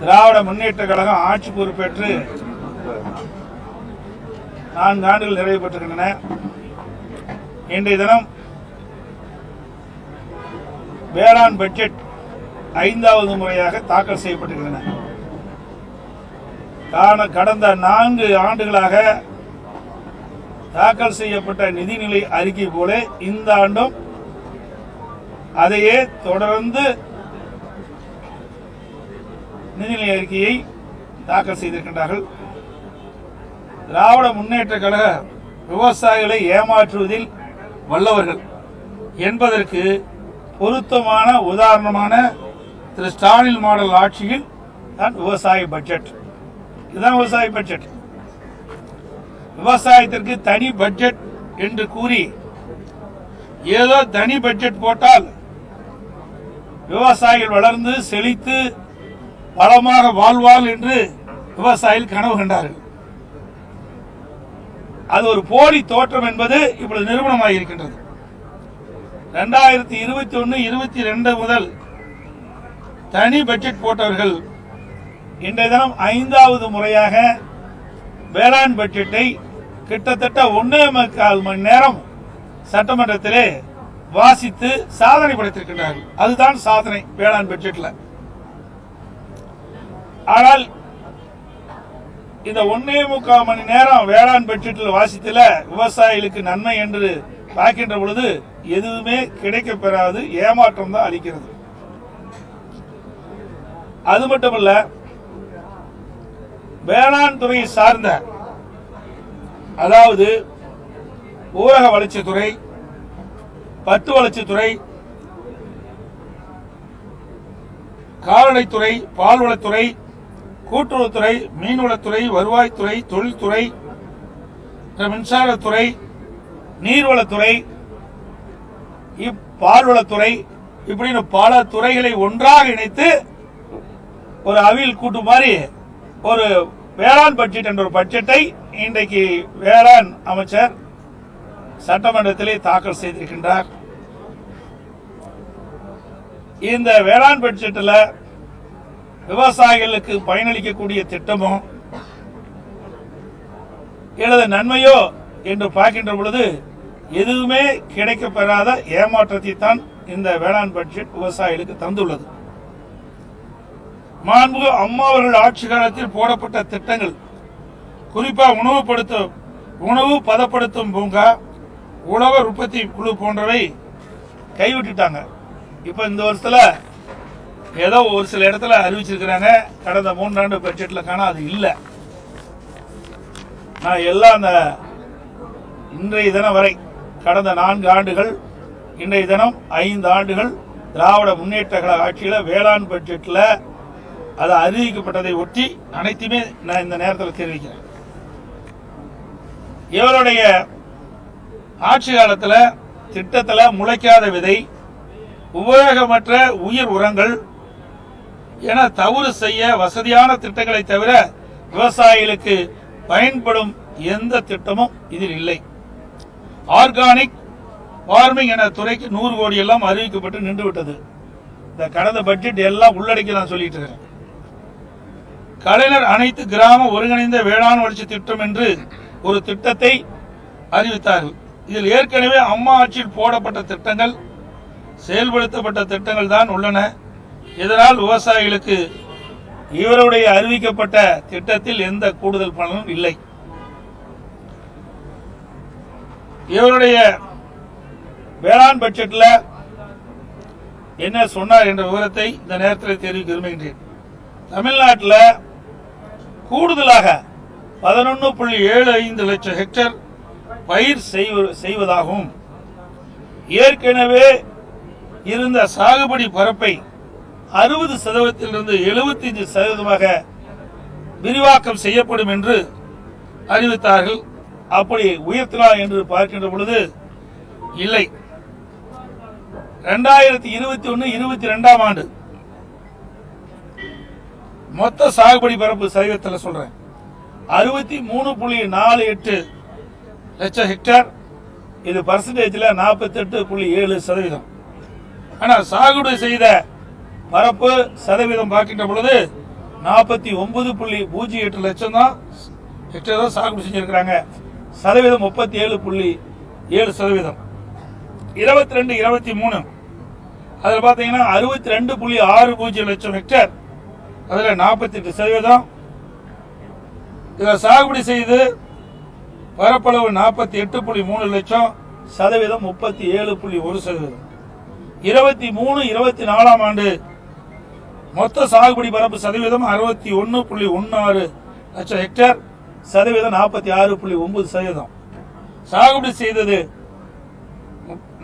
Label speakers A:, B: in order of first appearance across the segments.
A: திராவிட முன்னேற்ற கழகம் ஆட்சி பொறுப்பேற்று 4 ஆண்டுகள் நிறைவு பெற்றுகின்றன. இன்றைய தினம் வேளாண் பட்ஜெட் 5வது முறையாக தாக்கல் செய்யப்பட்டிருக்கின்றன. கடந்த 4 ஆண்டுகளாக தாக்கல் செய்யப்பட்ட நிதிநிலை அறிக்கை போல இந்த ஆண்டும் அதையே தொடர்ந்து நிதிநிலை அறிக்கையை தாக்கல் செய்திருக்கின்றார்கள். திராவிட முன்னேற்ற கழக விவசாயிகளை ஏமாற்றுவதில் வல்லவர்கள் என்பதற்கு பொருத்தமான உதாரணமான திரு ஸ்டாலின் மாடல் ஆட்சியில் தான் விவசாய பட்ஜெட். இதுதான் விவசாய பட்ஜெட். விவசாயத்திற்கு தனி பட்ஜெட் என்று கூறி ஏதோ தனி பட்ஜெட் போட்டால் விவசாயிகள் வளர்ந்து செழித்து வளமாக வாழ்வாள் என்று விவசாயிகள் கனவு கண்டார்கள். அது ஒரு போலி தோற்றம் என்பது இப்பொழுது நிரூபணமாக இருக்கின்றது. 2021-22 முதல் தனி பட்ஜெட் போட்டவர்கள் இன்றைய தினம் 5வது முறையாக வேளாண் பட்ஜெட்டை கிட்டத்தட்ட 1.25 மணி நேரம் சட்டமன்றத்திலே வாசித்து சாதனை படைத்திருக்கின்றார்கள். அதுதான் சாதனை வேளாண் பட்ஜெட்ல. ஆனால் இந்த 1.25 மணி நேரம் வேளாண் பட்ஜெட்டில் வாசித்தல விவசாயிகளுக்கு நன்மை என்று பார்க்கின்ற பொழுது எதுவுமே கிடைக்கப் பெறாது, ஏமாற்றம் தான் அளிக்கிறது. அது மட்டுமல்ல, வேளாண் துறையை சார்ந்த, அதாவது ஊரக வளர்ச்சித்துறை, பட்டு வளர்ச்சித்துறை, கால்நடைத்துறை, பால்வளத்துறை, கூட்டுறவுத்துறை, மீன்வளத்துறை, வருவாய்த்துறை, தொழில்துறை, மின்சாரத்துறை, நீர்வளத்துறை, பால்வளத்துறை, இப்படின்னு பல துறைகளை ஒன்றாக இணைத்து ஒரு அவியல் கூட்டு மாதிரி ஒரு வேளாண் பட்ஜெட் என்ற ஒரு பட்ஜெட்டை இன்றைக்கு வேளாண் அமைச்சர் சட்டமன்றத்திலே தாக்கல் செய்திருக்கின்றார். இந்த வேளாண் பட்ஜெட்டில் விவசாயிகளுக்கு பயனளிக்கக்கூடிய திட்டமோ எனது நன்மையோ என்று பார்க்கின்ற பொழுது எதுவுமே கிடைக்கப்பெறாத ஏமாற்றத்தை தான் இந்த வேளாண் பட்ஜெட் விவசாயிகளுக்கு தந்துள்ளது. மாண்புமிகு அம்மா அவர்கள் ஆட்சி காலத்தில் போடப்பட்ட திட்டங்கள், குறிப்பா உணவு பதப்படுத்தும் பூங்கா, உழவர் உற்பத்தி குழு போன்றவை கைவிட்டுட்டாங்க. இப்ப இந்த வருஷத்துல ஏதோ ஒரு சில இடத்துல அறிவிச்சிருக்கிறாங்க. கடந்த 3 ஆண்டு பட்ஜெட்ல காண அது இல்லை. நான் எல்லாம் அந்த இன்றைய தினம் வரை கடந்த 4 ஆண்டுகள், இன்றைய தினம் 5 ஆண்டுகள் திராவிட முன்னேற்ற கழக ஆட்சியில வேளாண் பட்ஜெட்ல அது அறிவிக்கப்பட்டதை ஒட்டி அனைத்துமே நான் இந்த நேரத்தில் தெரிவிக்கிறேன். இவருடைய ஆட்சி காலத்தில் திட்டத்தில் முளைக்காத விதை, உபயோகமற்ற உயிர் உரங்கள் என தவறு செய்ய வசதியான திட்டங்களை தவிர விவசாயிகளுக்கு பயன்படும் எந்த திட்டமும் இதில் இல்லை. ஆர்கானிக் ஃபார்மிங் என துறைக்கு 100 கோடி எல்லாம் அறிவிக்கப்பட்டு நின்றுவிட்டது. இந்த கடந்த பட்ஜெட் எல்லாம் உள்ளடக்கி நான் சொல்லிட்டு இருக்கேன். கலைஞர் அனைத்து கிராம ஒருங்கிணைந்த வேளாண் வளர்ச்சி திட்டம் என்று ஒரு திட்டத்தை அறிவித்தார்கள். இதில் ஏற்கனவே அம்மா ஆட்சியில் போடப்பட்ட திட்டங்கள், செயல்படுத்தப்பட்ட திட்டங்கள் தான் உள்ளன. இதனால் விவசாயிகளுக்கு இவருடைய அறிவிக்கப்பட்ட திட்டத்தில் எந்த கூடுதல் பலனும் இல்லை. இவருடைய வேளாண் பட்ஜெட்ல என்ன சொன்னார் என்ற விவரத்தை இந்த நேரத்தில் தெரிவிக்க விரும்புகின்றேன். தமிழ்நாட்டில் கூடுதலாக 11.75 லட்சம் ஹெக்டேர் பயிர் செய்வதாகவும், ஏற்கனவே இருந்த சாகுபடி பரப்பை 60% 75% விரிவாக்கம் செய்யப்படும் என்று அறிவித்தார்கள். அப்படி உயர்த்தலாம் என்று பார்க்கின்ற பொழுது இல்லை. 2021-22 ஆண்டு மொத்த சாகுபடி பரப்பு சதவீதத்தில் சொல்றேன் 63.48 லட்சம் ஹெக்டேர். இது பர்சன்டேஜ்ல 48.7%. ஆனா சாகுபடி செய்த பரப்பு சதவீதம் பார்க்கின்ற பொழுது 49.08 லட்சம் தான் ஹெக்டேர் தான் சாகுபடி செஞ்சிருக்கிறாங்க. சதவீதம் 37.7%. 22, 23 அதில் பார்த்தீங்கன்னா 62.60 லட்சம் ஹெக்டேர், அதில் 48%. இதில் சாகுபடி செய்து பரப்பளவு 48.3 லட்சம், சதவீதம் 37.1%. 23, 24 ஆண்டு மொத்த சாகுபடி பரப்பு சதவீதம் 61.16 லட்சம் ஹெக்டேர், சதவீதம் 46.9%. சாகுபடி செய்தது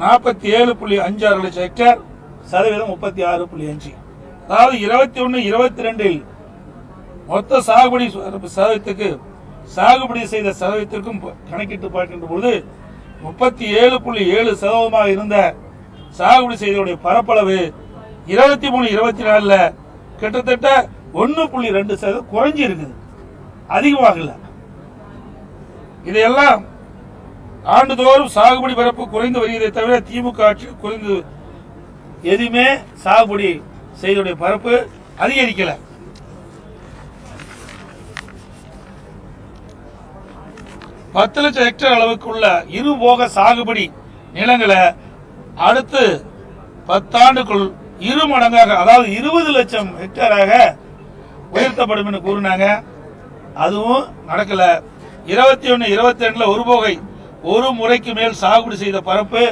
A: 47.56 லட்சம் ஹெக்டேர், சதவீதம் 36.5. அதாவது 21, 22 மொத்த சாகுபடி சதவீதத்துக்கு சாகுபடி செய்த சதவீதத்திற்கும் கணக்கிட்டு பார்க்கின்ற பொழுது 37.7% இருந்த சாகுபடி செய்தவருடைய பரப்பளவு 23, 24 கிட்டத்தட்ட 1.2% குறைஞ்சி இருக்குது, அதிகமாகல. இதையெல்லாம் ஆண்டுதோறும் சாகுபடி பரப்பு குறைந்து வருவதை தவிர திமுக ஆட்சி குறைந்து எதுவுமே சாகுபடி செய்தவருடைய பரப்பு அதிகரிக்கல. பத்து லட்சம் ஹெக்டேர் அளவுக்கு உள்ள இருபோக சாகுபடி நிலங்களை அடுத்து 10 ஆண்டுக்குள் 2 மடங்காக, அதாவது 20 லட்சம் ஹெக்டேராக உயர்த்தப்படும் என்று கூறினாங்க. அதுவும் நடக்கல. 21, 22 ஒருபோகை ஒரு முறைக்கு மேல் சாகுபடி செய்த பரப்பு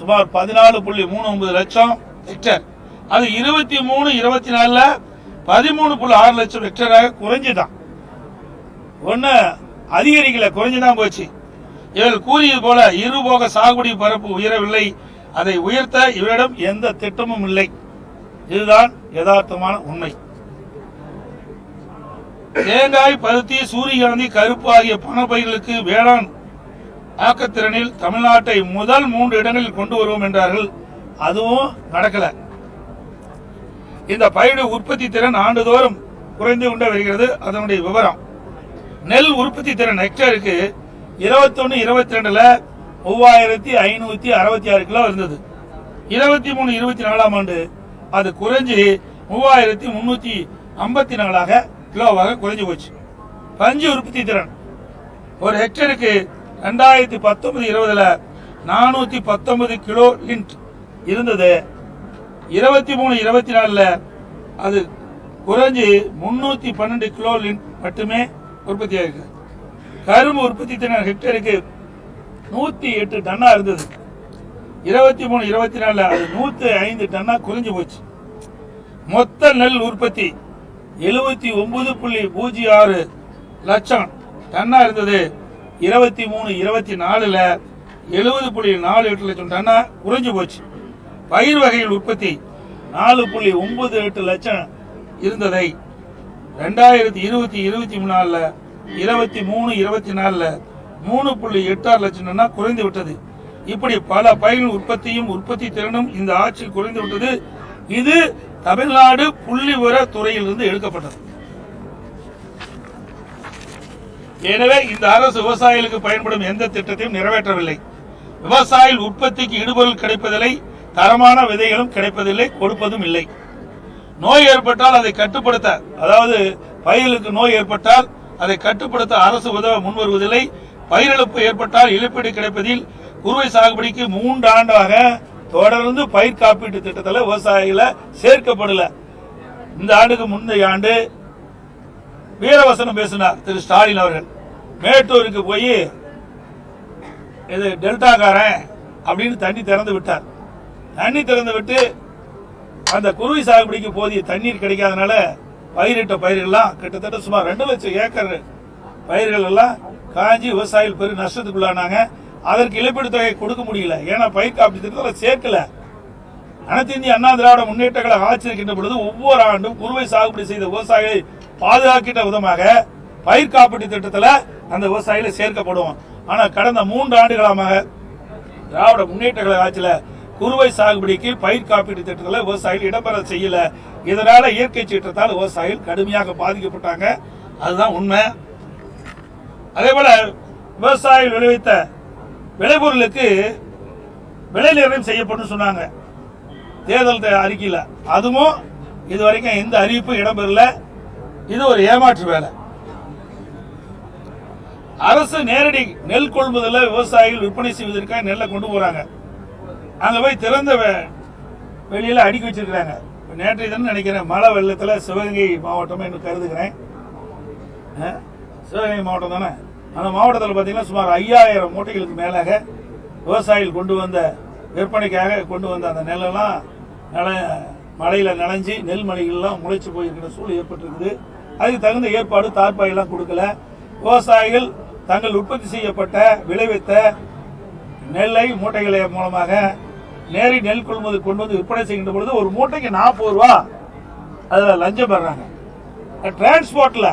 A: சுமார் 14.39 லட்சம் ஹெக்டேர். அது 23, 24 13.6 லட்சம் ஹெக்டேராக குறைஞ்சுதான். ஒன்னு அதிகரிக்கல, குறைஞ்சுதான் போச்சு. இவர்கள் கூறியது போல இருபோக சாகுபடி பரப்பு உயரவில்லை. அதை உயர்த்த இவரிடம் எந்த திட்டமும் இல்லை. இதுதான் யதார்த்தமான உண்மை. தேங்காய், பருத்தி, சூரியகாந்தி, கருப்பு ஆகிய பணப்பயிர்களுக்கு வேளாண் ஆக்கத்திறனில் தமிழ்நாட்டை முதல் 3 இடங்களில் கொண்டு வருவோம் என்றார்கள். அதுவும் நடக்கல. இந்த பயிர் உற்பத்தி திறன் ஆண்டுதோறும் குறைந்து கொண்டே வருகிறது. அதனுடைய விவரம்: நெல் உற்பத்தி திறன் ஹெக்டேருக்கு 21, 22 3566 கிலோ இருந்தது. 23, 24 ஆண்டு அது குறைஞ்சி 3354 கிலோவாக குறைஞ்சு போச்சு. பஞ்சு உற்பத்தி திறன் ஒரு ஹெக்டேருக்கு 2019-20 419 கிலோ லிண்ட் இருந்தது. 23, 24 அது குறைஞ்சி 312 கிலோ லிண்ட் மட்டுமே உற்பத்தி ஆயிருக்கு. கரும்பு உற்பத்தி திறன் ஹெக்டேருக்கு 108 டன்னா இருந்தது. 23, 24 அது 105 டன்னா குறைஞ்சு போச்சு. மொத்த நெல் உற்பத்தி 79.06 லட்சம் டன்னா இருந்தது. 23, 24 70.48 லட்சம் டன்னா குறைஞ்சு போச்சு. பயிர் வகைகள் உற்பத்தி 4.98 லட்சம் இருந்ததை 2020, 23 24 3.86 லட்சம் டன்னா குறைந்து விட்டது. இப்படி பல பயிர் உற்பத்தியும் உற்பத்தி திறனும் இந்த ஆட்சியில் குறைந்து விட்டது. இது தமிழ்நாடு புள்ளிவிவர துறையிலிருந்து எடுக்கப்பட்டது. எனவே இந்த அரசு விவசாயிகளுக்கு பயன்படும் எந்த திட்டத்தையும் நிறைவேற்றவில்லை. விவசாயிகள் உற்பத்திக்கு இடுபொருள் கிடைப்பதில்லை, தரமான விதைகளும் கிடைப்பதில்லை, கொடுப்பதும் இல்லை. நோய் ஏற்பட்டால் அதை கட்டுப்படுத்த, அதாவது பயிர்களுக்கு நோய் ஏற்பட்டால் அதை கட்டுப்படுத்த அரசு உதவ முன்வருவதில்லை. பயிரிழப்பு ஏற்பட்டால் இழப்பீடு கிடைப்பதில் குறுவை சாகுபடிக்கு 3 ஆண்டாக தொடர்ந்து பயிர் காப்பீட்டு திட்டத்தில் விவசாயிகளை சேர்க்கப்படல. இந்த ஆண்டுக்கு முந்தைய ஆண்டு வீரவசனம் பேசினார் திரு ஸ்டாலின் அவர்கள். மேட்டூருக்கு போய் இது டெல்டாக்காரன் அப்படின்னு தண்ணி திறந்து விட்டார். தண்ணி திறந்து விட்டு அந்த குறுவை சாகுபடிக்கு போதிய தண்ணீர் கிடைக்காதனால பயிரிட்ட பயிர்கள்லாம் கிட்டத்தட்ட சுமார் 2 லட்சம் ஏக்கர் பயிர்கள் எல்லாம் காஞ்சி விவசாயிகள் பெரும் நஷ்டத்துக்குள்ளானாங்க. அதற்கு இழப்பீடு தொகை கொடுக்க முடியல. ஏன்னா பயிர் காப்பீட்டு திட்டத்தில் சேர்க்கல. அனைத்து இந்திய அண்ணா திராவிட முன்னேற்ற கழக ஆட்சி இருக்கின்ற பொழுது ஒவ்வொரு ஆண்டும் குறுவை சாகுபடி செய்த விவசாயிகளை பாதுகாக்கின்ற விதமாக பயிர் காப்பீட்டு திட்டத்தில் அந்த விவசாயிகளை சேர்க்கப்படும். ஆனால் கடந்த 3 ஆண்டுகளாக திராவிட முன்னேற்ற கழக ஆட்சியில் குறுவை சாகுபடிக்கு பயிர் காப்பீட்டு திட்டத்தில் விவசாயிகள் இடம்பெற செய்யல. இதனால இயற்கை சீற்றத்தால் விவசாயிகள் கடுமையாக பாதிக்கப்பட்டாங்க. அதுதான் உண்மை. அதே போல விவசாயிகள் விளைவித்த விளைபொருளுக்கு விலை நிர்ணயம் செய்யப்படும் சொன்னாங்க தேர்தல் அறிக்கையில். அதுவும் இதுவரைக்கும் எந்த அறிவிப்பும் இடம்பெறல. இது ஒரு ஏமாற்று வேலை. அரசு நேரடி நெல் கொள்முதல விவசாயிகள் விற்பனை செய்வதற்காக நெல்லை கொண்டு போறாங்க. அங்க போய் திறந்த வெளியில அடுக்கி வச்சிருக்காங்க. நேற்றைய தினம் நினைக்கிறேன் மழை வெள்ளத்துல சிவகங்கை மாவட்டம் என்று கருதுகிறேன். சிவகங்கை மாவட்டம் தானே. அந்த மாவட்டத்தில் பார்த்தீங்கன்னா சுமார் 5000 மூட்டைகளுக்கு மேலாக விவசாயிகள் கொண்டு வந்த விற்பனைக்காக கொண்டு வந்த அந்த நெல்லெல்லாம் மழையில நனைஞ்சி நெல் மணிகள்லாம் முளைச்சு போயிருக்கிற சூழல் ஏற்பட்டிருக்குது. அதுக்கு தகுந்த ஏற்பாடு தார்பாயெல்லாம் கொடுக்கல. விவசாயிகள் தங்கள் உற்பத்தி செய்யப்பட்ட விளைவித்த நெல்லை மூட்டைகளை மூலமாக நேரி நெல் கொள்முதல் கொண்டு வந்து விற்பனை செய்கின்ற பொழுது ஒரு மூட்டைக்கு 40 ரூபா அதுல லஞ்சம் பெறாங்க. டிரான்ஸ்போர்ட்ல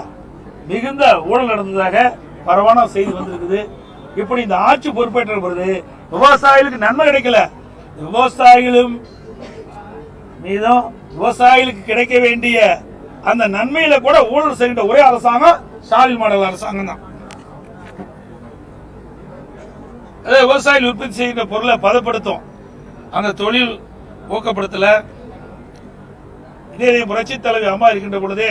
A: மிகுந்த ஊழல் நடந்ததாக பரவான செய்தி வந்திருக்குது. இப்படி இந்த ஆட்சி பொறுப்பேற்ற பொழுது விவசாயிகளுக்கு நன்மை கிடைக்கல. விவசாயிகளும் மீதும் விவசாயிகளுக்கு கிடைக்க வேண்டிய அந்த நன்மையில கூட ஊழல் செய்கின்ற ஒரே அரசாங்கம் ஸ்டாலின் மாடல் அரசாங்கம் தான். விவசாயிகள் உற்பத்தி செய்கின்ற பொருளை பதப்படுத்தும் அந்த தொழில் ஊக்கப்படுத்தல. இதே புரட்சி தலைவி அம்மா இருக்கின்ற பொழுதே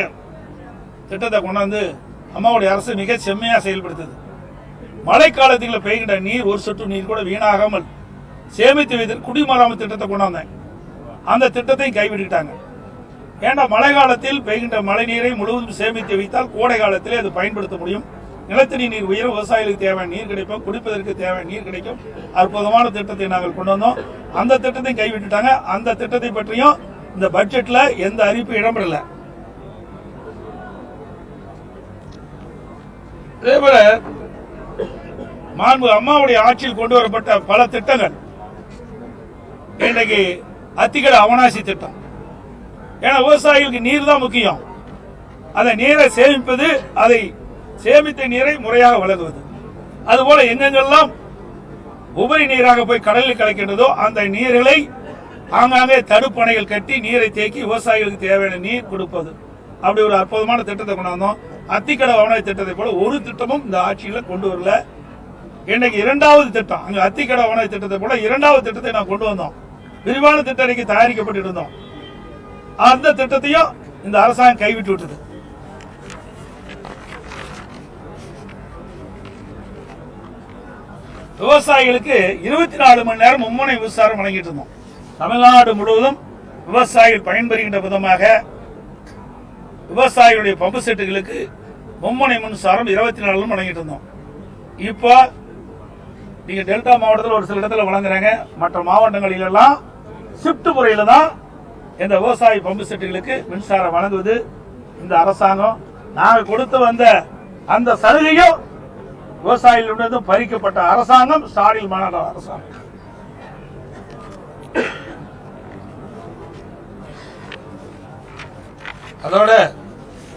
A: திட்டத்தை கொண்டாந்து அம்மாவுடைய அரசு மிக செம்மையா செயல்படுத்தது. மழை காலத்தில் பெய்கின்ற நீர் ஒரு சொட்டு நீர் கூட வீணாகாமல் சேமித்து வைத்து குடிமராமத்து திட்டத்தை கொண்டாந்தேன். அந்த திட்டத்தையும் கைவிட்டுட்டாங்க. ஏன்னா மழை காலத்தில் பெய்கின்ற மழை நீரை முழுவதும் சேமித்து வைத்தால் கோடை காலத்திலே அது பயன்படுத்த முடியும். நிலத்தடி நீர் உயர விவசாயிகளுக்கு தேவையான நீர் கிடைக்கும், குடிப்பதற்கு தேவையான நீர் கிடைக்கும். அற்புதமான திட்டத்தை நாங்கள் கொண்டு வந்தோம். அந்த திட்டத்தை கைவிட்டுட்டாங்க. அந்த திட்டத்தை பற்றியும் இந்த பட்ஜெட்ல எந்த அறிவிப்பு இடம்பெறல. அதேபோல மாண்பு அம்மாவுடைய ஆட்சியில் கொண்டு வரப்பட்ட பல திட்டங்கள் இன்றைக்கு அத்திக்கடை அவனாசி திட்டம். ஏன்னா விவசாயிகளுக்கு நீர் தான் முக்கியம். அதை நீரை சேமிப்பது, அதை சேமித்த நீரை முறையாக வழங்குவது. அதுபோல எங்கெங்கெல்லாம் உபரி நீராக போய் கடலில் கலக்கின்றதோ அந்த நீர்களை ஆங்காங்கே தடுப்பணைகள் கட்டி நீரை தேக்கி விவசாயிகளுக்கு தேவையான நீர் கொடுப்பது. அப்படி ஒரு அற்புதமான திட்டத்தை கொண்டாந்தோம். அத்திக்கடை அவனாசி திட்டத்தை போல ஒரு திட்டமும் இந்த ஆட்சியில கொண்டு வரல. இன்னைக்கு இரண்டாவது திட்டம், அங்க அத்திக்கடை அவனாசி திட்டத்தை போல இரண்டாவது திட்டத்தை நான் கொண்டு வந்தோம். விரிவான திட்ட அறிக்கை தயாரிக்கப்பட்டு இருந்தோம். அந்த திட்டத்தையும் இந்த அரசாங்கம் கைவிட்டு விட்டது. விவசாயிகளுக்கு 24 மணி நேரம் மும்முனை மின்சாரம் வழங்கிட்டு இருந்தோம். தமிழ்நாடு முழுவதும் விவசாயிகள் பயன்பெறுகின்ற விதமாக விவசாயிகளுடைய பம்பு செட்டுகளுக்கு மும்முனை மின்சாரம் 24 வழங்கிட்டு இருந்தோம். இப்போ நீங்க டெல்டா மாவட்டத்தில் ஒரு சில இடத்துல வழங்குறாங்க. மற்ற மாவட்டங்களில் எல்லாம் ஷிப்ட் முறையில தான் இந்த விவசாய பம்பு செட்டுகளுக்கு மின்சாரம் வழங்குவது இந்த அரசாங்கம். நாங்கள் கொடுத்து வந்த அந்த சலுகையும் விவசாயிகளிடம் பறிக்கப்பட்ட அரசாங்கம் ஸ்டாலின் மாநில அரசாங்கம். அதோட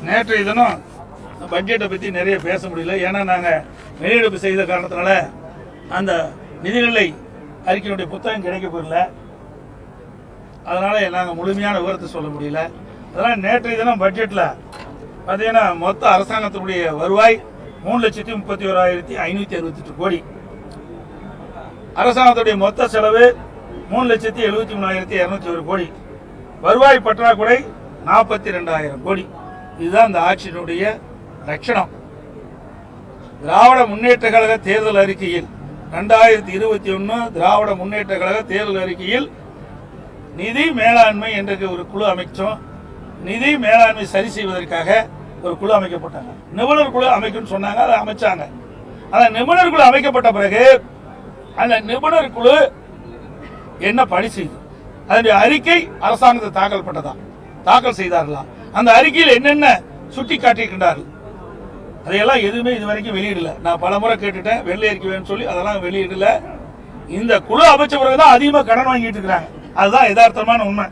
A: நேற்றைய தினம் பட்ஜெட்டை பத்தி நிறைய பேச முடியல. ஏன்னா நாங்க வெளியெடுப்பு செய்த காரணத்தினால அந்த நிதிநிலை அறிக்கையினுடைய புத்தகம் கிடைக்க போயிடல. அதனால நாங்க முழுமையான விவரத்தை சொல்ல முடியல. அதனால நேற்றைய தினம் பட்ஜெட்ல பாத்தீங்கன்னா மொத்த அரசாங்கத்தினுடைய வருவாய் 3,31,568 கோடி. அரசாங்கத்துடைய மொத்த செலவு 3,73,201 கோடி. வருவாய் பற்றாக்குறை 42,000 கோடி. இதுதான் இந்த ஆட்சியினுடைய லட்சணம். திராவிட முன்னேற்ற கழக தேர்தல் அறிக்கையில் 2021 திராவிட முன்னேற்ற கழக தேர்தல் அறிக்கையில் நிதி மேலாண்மை என்ற ஒரு குழு அமைச்சோம். நிதி மேலாண்மை சரி செய்வதற்காக ஒரு குழு அமைக்கப்பட்டாங்க. நிபுணர் குழு அமைக்கும் சொன்னாங்க, அதை அமைச்சாங்க. அந்த நிபுணர் குழு அமைக்கப்பட்ட பிறகு அந்த நிபுணர் குழு என்ன பணி செய்து அதனுடைய அறிக்கை அரசாங்கத்தை தாக்கல் செய்தார்களா? அந்த அறிக்கையில் என்னென்ன சுட்டி காட்டியிருக்கின்றார்கள் அதையெல்லாம் எதுவுமே இதுவரைக்கும் வெளியிடல. நான் பல முறை கேட்டுட்டேன், வெள்ளை அறிக்கை வேணும்னு சொல்லி அதெல்லாம் வெளியிடல. இந்த குழு அமைச்ச பிறகுதான் அதிகமா கடன் வாங்கிட்டு இருக்காங்க. அதுதான் யதார்த்தமான உண்மை.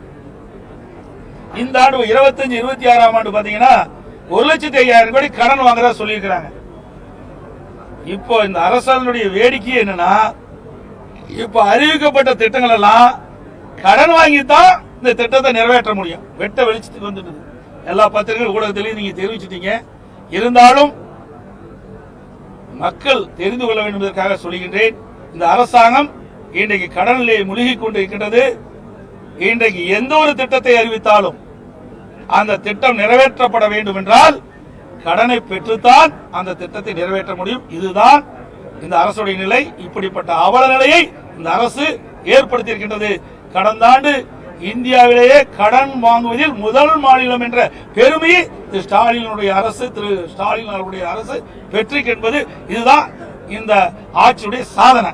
A: இந்த ஆண்டு 25-26ஆம் ஆண்டு பாத்தீங்கன்னா 1,05,000 கோடி கடன் வாங்குறதா சொல்லியிருக்கிறாங்க. இப்போ இந்த அரசாங்கத்துடைய வேடிக்கை என்னன்னா, இப்ப அறிவிக்கப்பட்ட திட்டங்கள் எல்லாம் கடன் வாங்கித்தான் இந்த திட்டத்தை நிறைவேற்ற முடியும். வெட்ட வெளிச்சத்துக்கு வந்துட்டு எல்லா பத்திரிகை ஊடகத்திலையும் நீங்க தெரிவிச்சிட்டீங்க. இருந்தாலும் மக்கள் தெரிந்து கொள்ள வேண்டும் என்பதற்காக சொல்கின்றேன். இந்த அரசாங்கம் இன்றைக்கு கடனிலே முழுகி கொண்டிருக்கின்றது. இன்றைக்கு எந்த ஒரு திட்டத்தை அறிவித்தாலும் அந்த திட்டம் நிறைவேற்றப்பட வேண்டும் என்றால் கடனை பெற்றுத்தான் அந்த திட்டத்தை நிறைவேற்ற முடியும். இதுதான் இந்த அரசுடைய நிலை. இப்படிப்பட்ட அவல நிலையை இந்த அரசு ஏற்படுத்தியிருக்கின்றது. கடந்த ஆண்டு இந்தியாவிலேயே கடன் வாங்குவதில் முதல் மாநிலம் என்ற பெருமையை திரு ஸ்டாலின் அவருடைய அரசு பெற்றிருக்கின்றது. இதுதான் இந்த ஆட்சியுடைய சாதனை.